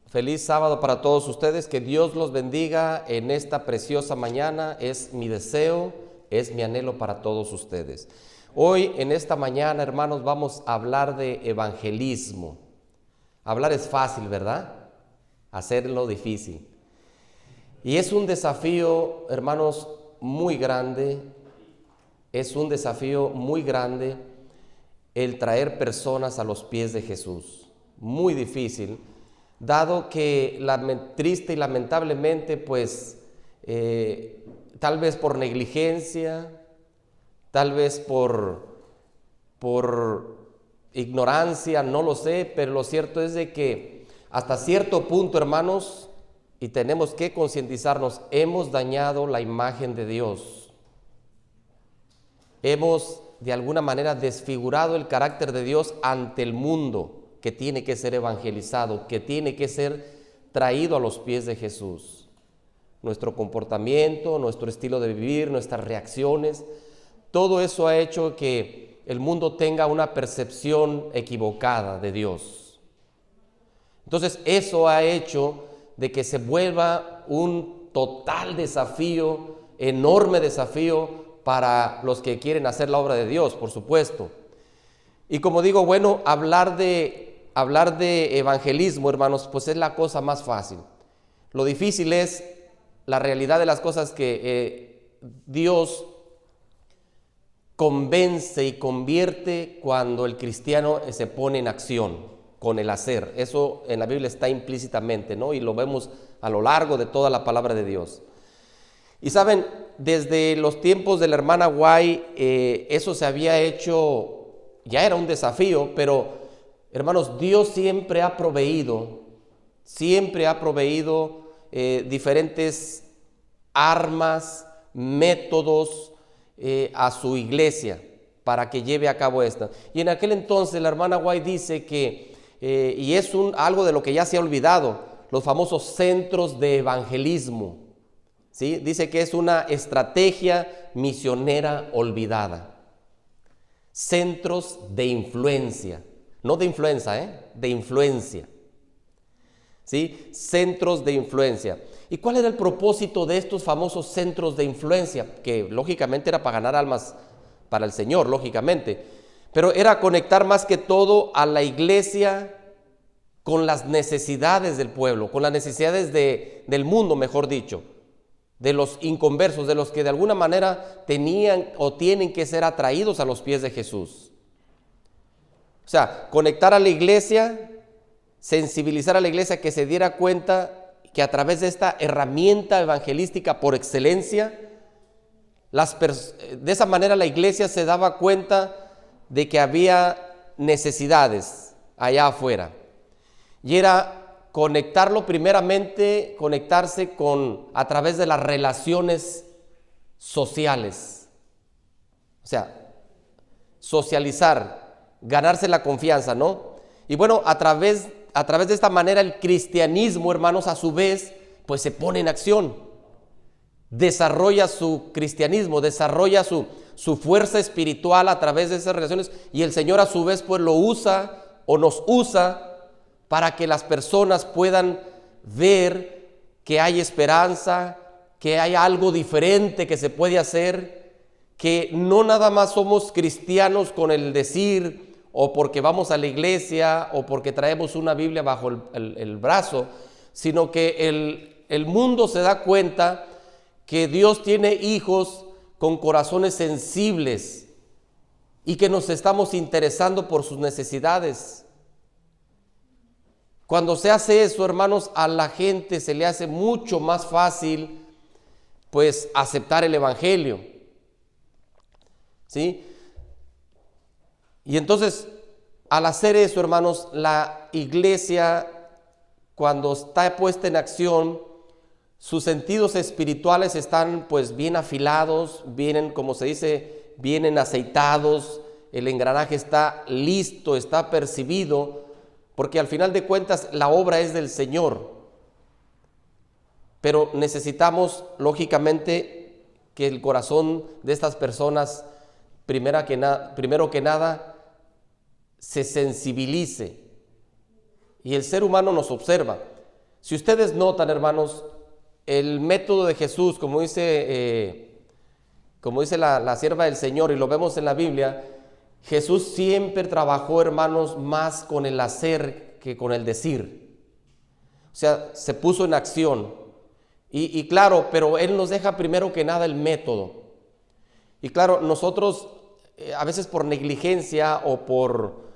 Feliz sábado para todos ustedes, que Dios los bendiga en esta preciosa mañana, es mi deseo, es mi anhelo para todos ustedes. Hoy en esta mañana, hermanos, vamos a hablar de evangelismo. Hablar es fácil, ¿verdad? Hacerlo difícil. Y es un desafío, hermanos, muy grande, el traer personas a los pies de Jesús. Muy difícil, dado que triste y lamentablemente, tal vez por negligencia, tal vez por ignorancia, no lo sé, pero lo cierto es de que hasta cierto punto, hermanos, y tenemos que concientizarnos, hemos dañado la imagen de Dios. Hemos de alguna manera desfigurado el carácter de Dios ante el mundo, que tiene que ser evangelizado, que tiene que ser traído a los pies de Jesús. Nuestro comportamiento, nuestro estilo de vivir, nuestras reacciones, todo eso ha hecho que el mundo tenga una percepción equivocada de Dios. Entonces eso ha hecho de que se vuelva un total desafío, enorme desafío para los que quieren hacer la obra de Dios, por supuesto. Y como digo, bueno, hablar de evangelismo, hermanos, pues es la cosa más fácil. Lo difícil es la realidad de las cosas que Dios convence y convierte cuando el cristiano se pone en acción con el hacer. Eso en la Biblia está implícitamente, ¿no? Y lo vemos a lo largo de toda la palabra de Dios. Y saben, desde los tiempos de la hermana White, eso se había hecho, ya era un desafío, pero hermanos, Dios siempre ha proveído diferentes armas, métodos a su iglesia para que lleve a cabo esto. Y en aquel entonces la hermana White dice que, y es algo de lo que ya se ha olvidado, los famosos centros de evangelismo. ¿Sí? Dice que es una estrategia misionera olvidada. Centros de influencia, no de influenza, de influencia. ¿Sí? Centros de influencia. ¿Y cuál era el propósito de estos famosos centros de influencia? Que lógicamente era para ganar almas para el Señor, lógicamente. Pero era conectar más que todo a la iglesia con las necesidades del pueblo, con las necesidades del mundo, mejor dicho. De los inconversos, de los que de alguna manera tenían o tienen que ser atraídos a los pies de Jesús. O sea, conectar a la iglesia, sensibilizar a la iglesia, que se diera cuenta que a través de esta herramienta evangelística por excelencia, de esa manera la iglesia se daba cuenta de que había necesidades allá afuera. Y era conectarse a través de las relaciones sociales. O sea, socializar, ganarse la confianza, ¿no? Y bueno, a través de esta manera el cristianismo, hermanos, a su vez, pues se pone en acción. Desarrolla su cristianismo, desarrolla su fuerza espiritual a través de esas relaciones, y el Señor a su vez pues lo usa o nos usa para que las personas puedan ver que hay esperanza, que hay algo diferente que se puede hacer, que no nada más somos cristianos con el decir, o porque vamos a la iglesia, o porque traemos una Biblia bajo el brazo, sino que el mundo se da cuenta que Dios tiene hijos con corazones sensibles y que nos estamos interesando por sus necesidades. Cuando se hace eso, hermanos, a la gente se le hace mucho más fácil, pues, aceptar el evangelio. ¿Sí? Y entonces, al hacer eso, hermanos, la iglesia, cuando está puesta en acción, sus sentidos espirituales están, pues, bien afilados, vienen, como se dice, vienen aceitados, el engranaje está listo, está percibido, porque al final de cuentas la obra es del Señor. Pero necesitamos, lógicamente, que el corazón de estas personas, primero que nada, se sensibilice y el ser humano nos observa. Si ustedes notan, hermanos, el método de Jesús, como dice la sierva del Señor, y lo vemos en la Biblia, Jesús siempre trabajó, hermanos, más con el hacer que con el decir. O sea, se puso en acción. Y claro, pero Él nos deja primero que nada el método. Y claro, nosotros a veces por negligencia o por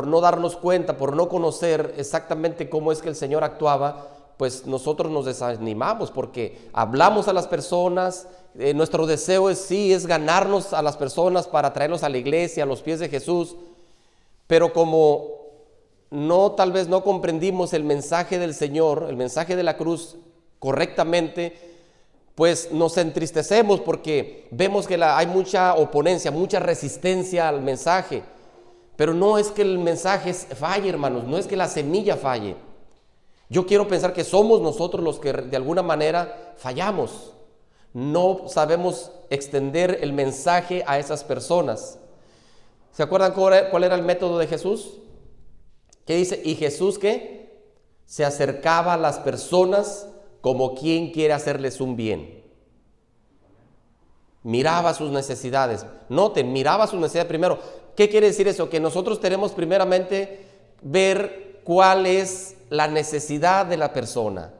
no darnos cuenta, por no conocer exactamente cómo es que el Señor actuaba, pues nosotros nos desanimamos porque hablamos a las personas, nuestro deseo es ganarnos a las personas para traerlos a la iglesia, a los pies de Jesús, pero como tal vez no comprendimos el mensaje del Señor, el mensaje de la cruz correctamente, pues nos entristecemos porque vemos que hay mucha oponencia, mucha resistencia al mensaje. Pero no es que el mensaje falle, hermanos, no es que la semilla falle. Yo quiero pensar que somos nosotros los que de alguna manera fallamos. No sabemos extender el mensaje a esas personas. ¿Se acuerdan cuál era el método de Jesús? ¿Qué dice? Y Jesús, ¿qué? Se acercaba a las personas como quien quiere hacerles un bien. Miraba sus necesidades. Noten, miraba sus necesidades primero. ¿Qué quiere decir eso? Que nosotros tenemos primeramente ver cuál es la necesidad de la persona.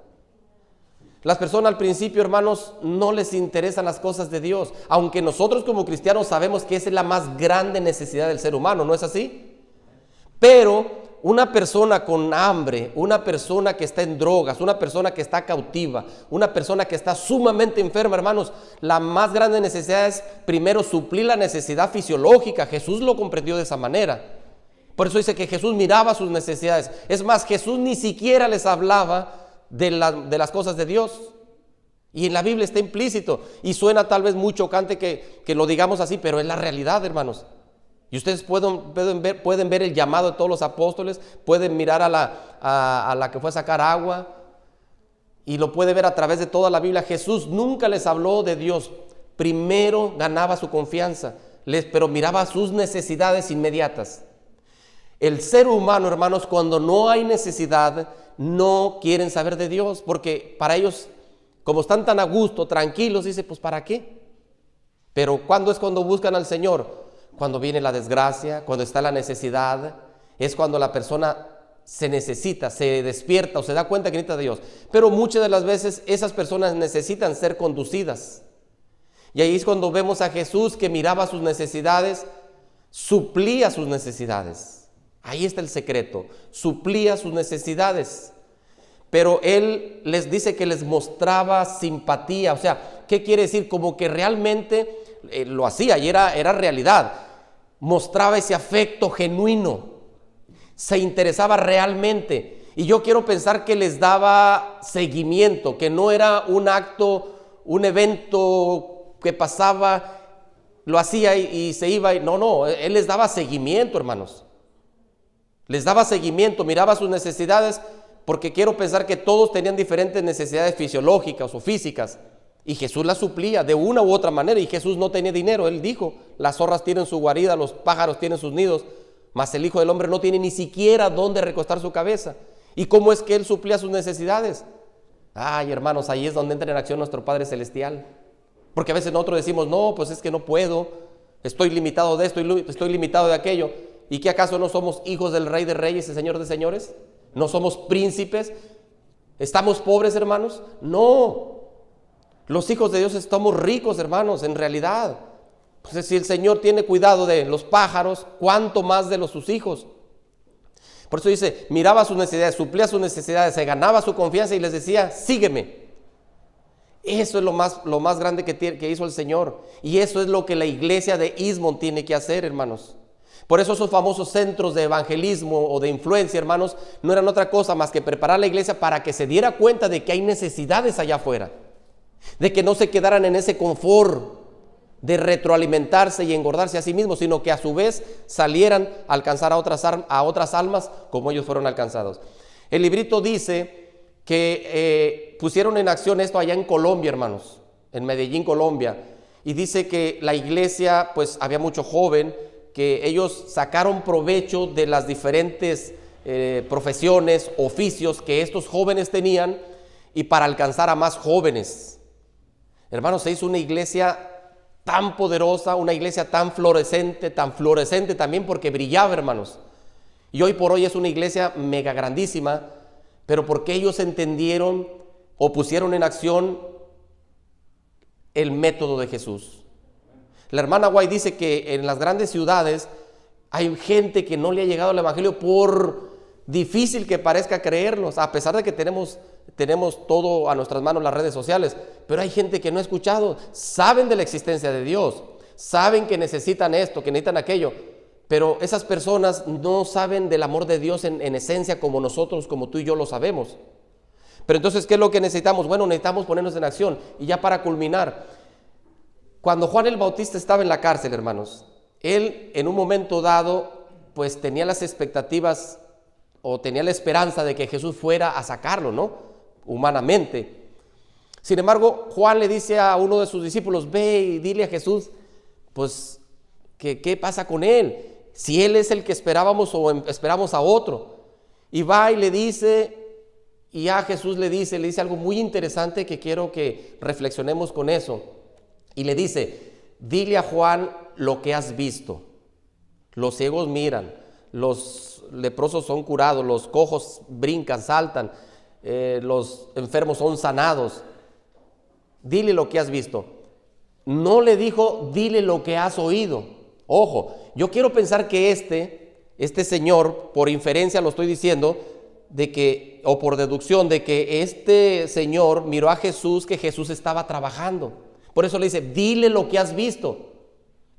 Las personas al principio, hermanos, no les interesan las cosas de Dios, aunque nosotros como cristianos sabemos que esa es la más grande necesidad del ser humano, ¿no es así? Pero una persona con hambre, una persona que está en drogas, una persona que está cautiva, una persona que está sumamente enferma, hermanos, la más grande necesidad es primero suplir la necesidad fisiológica. Jesús lo comprendió de esa manera. Por eso dice que Jesús miraba sus necesidades. Es más, Jesús ni siquiera les hablaba de las cosas de Dios. Y en la Biblia está implícito. Y suena tal vez muy chocante que lo digamos así, pero es la realidad, hermanos. Y ustedes pueden ver el llamado de todos los apóstoles, pueden mirar a la que fue a sacar agua, y lo puede ver a través de toda la Biblia. Jesús nunca les habló de Dios, primero ganaba su confianza, pero miraba sus necesidades inmediatas. El ser humano, hermanos, cuando no hay necesidad, no quieren saber de Dios, porque para ellos, como están tan a gusto, tranquilos, dice, pues ¿para qué? Pero ¿cuándo es cuando buscan al Señor? Cuando viene la desgracia, cuando está la necesidad, es cuando la persona se necesita, se despierta o se da cuenta que necesita de Dios. Pero muchas de las veces esas personas necesitan ser conducidas. Y ahí es cuando vemos a Jesús que miraba sus necesidades, suplía sus necesidades. Ahí está el secreto, suplía sus necesidades. Pero Él les dice que les mostraba simpatía. O sea, ¿qué quiere decir? Como que realmente lo hacía y era realidad. Mostraba ese afecto genuino, se interesaba realmente, y yo quiero pensar que les daba seguimiento, que no era un acto, un evento que pasaba, lo hacía y se iba, no, Él les daba seguimiento, hermanos, les daba seguimiento, miraba sus necesidades, porque quiero pensar que todos tenían diferentes necesidades fisiológicas o físicas, y Jesús las suplía de una u otra manera. Y Jesús no tenía dinero. Él dijo, las zorras tienen su guarida, los pájaros tienen sus nidos, mas el Hijo del Hombre no tiene ni siquiera dónde recostar su cabeza. ¿Y cómo es que Él suplía sus necesidades? Ay, hermanos, ahí es donde entra en acción nuestro Padre Celestial. Porque a veces nosotros decimos, no, pues es que no puedo, estoy limitado de esto, estoy limitado de aquello. ¿Y qué acaso no somos hijos del Rey de Reyes y Señor de Señores? ¿No somos príncipes? ¿Estamos pobres, hermanos? No. Los hijos de Dios estamos ricos, hermanos, en realidad. Pues si el Señor tiene cuidado de los pájaros, ¿cuánto más de sus hijos? Por eso dice, miraba sus necesidades, suplía sus necesidades, se ganaba su confianza y les decía, sígueme. Eso es lo más grande que hizo el Señor. Y eso es lo que la iglesia de Eastmont tiene que hacer, hermanos. Por eso esos famosos centros de evangelismo o de influencia, hermanos, no eran otra cosa más que preparar la iglesia para que se diera cuenta de que hay necesidades allá afuera. De que no se quedaran en ese confort de retroalimentarse y engordarse a sí mismos, sino que a su vez salieran a alcanzar a otras almas como ellos fueron alcanzados. El librito dice que pusieron en acción esto allá en Colombia, hermanos, en Medellín, Colombia, y dice que la iglesia, pues había mucho joven, que ellos sacaron provecho de las diferentes profesiones, oficios que estos jóvenes tenían y para alcanzar a más jóvenes. Hermanos, se hizo una iglesia tan poderosa, una iglesia tan fluorescente también porque brillaba, hermanos. Y hoy por hoy es una iglesia mega grandísima, pero porque ellos entendieron o pusieron en acción el método de Jesús. La hermana White dice que en las grandes ciudades hay gente que no le ha llegado el evangelio por difícil que parezca creerlos, a pesar de que tenemos todo a nuestras manos, las redes sociales, pero hay gente que no ha escuchado, saben de la existencia de Dios, saben que necesitan esto, que necesitan aquello, pero esas personas no saben del amor de Dios en esencia como nosotros, como tú y yo lo sabemos. Pero entonces, ¿qué es lo que necesitamos? Bueno, necesitamos ponernos en acción. Y ya para culminar, cuando Juan el Bautista estaba en la cárcel, hermanos, él en un momento dado, pues tenía las expectativas o tenía la esperanza de que Jesús fuera a sacarlo, ¿no? Humanamente. Sin embargo, Juan le dice a uno de sus discípulos, ve y dile a Jesús, pues, ¿qué pasa con él? Si él es el que esperábamos o esperamos a otro. Y va y le dice, y a Jesús le dice algo muy interesante que quiero que reflexionemos con eso. Y le dice, dile a Juan lo que has visto. Los ciegos miran, los leprosos son curados, los cojos brincan, saltan, los enfermos son sanados. Dile lo que has visto. No le dijo, dile lo que has oído. Ojo, yo quiero pensar que este señor, por inferencia lo estoy diciendo, de que, o por deducción, de que este señor miró a Jesús, que Jesús estaba trabajando. Por eso le dice, dile lo que has visto.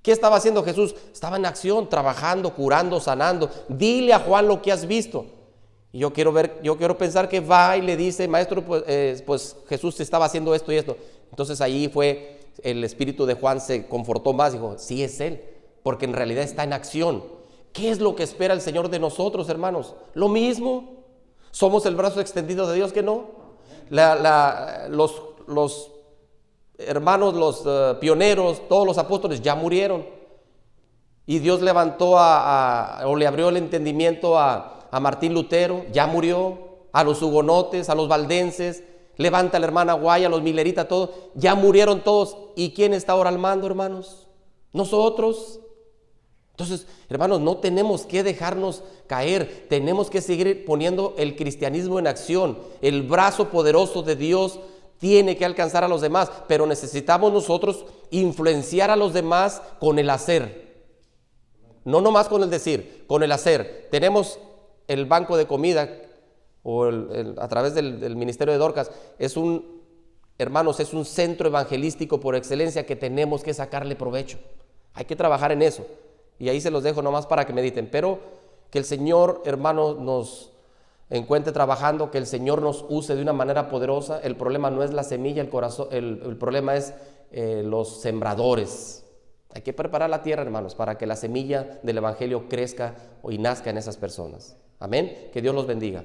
¿Qué estaba haciendo Jesús? Estaba en acción, trabajando, curando, sanando. Dile a Juan lo que has visto. Y yo quiero pensar que va y le dice, maestro, pues Jesús estaba haciendo esto y esto. Entonces ahí fue, el espíritu de Juan se confortó más, dijo, sí es él, porque en realidad está en acción. ¿Qué es lo que espera el Señor de nosotros, hermanos? Lo mismo. Somos el brazo extendido de Dios, ¿que no? Los hermanos, los pioneros, todos los apóstoles ya murieron. Y Dios levantó o le abrió el entendimiento a Martín Lutero, ya murió. A los hugonotes, a los valdenses, levanta a la hermana Guay, a los mileritas, todos, ya murieron todos. ¿Y quién está ahora al mando, hermanos? Nosotros. Entonces, hermanos, no tenemos que dejarnos caer, tenemos que seguir poniendo el cristianismo en acción. El brazo poderoso de Dios tiene que alcanzar a los demás, pero necesitamos nosotros influenciar a los demás con el hacer. No nomás con el decir, con el hacer. Tenemos el banco de comida o a través del ministerio de Dorcas, hermanos, es un centro evangelístico por excelencia que tenemos que sacarle provecho. Hay que trabajar en eso. Y ahí se los dejo nomás para que mediten. Pero que el Señor, hermano, nos encuentre trabajando, que el Señor nos use de una manera poderosa. El problema no es la semilla, el corazón, el problema es los sembradores. Hay que preparar la tierra, hermanos, para que la semilla del evangelio crezca y nazca en esas personas. Amén. Que Dios los bendiga.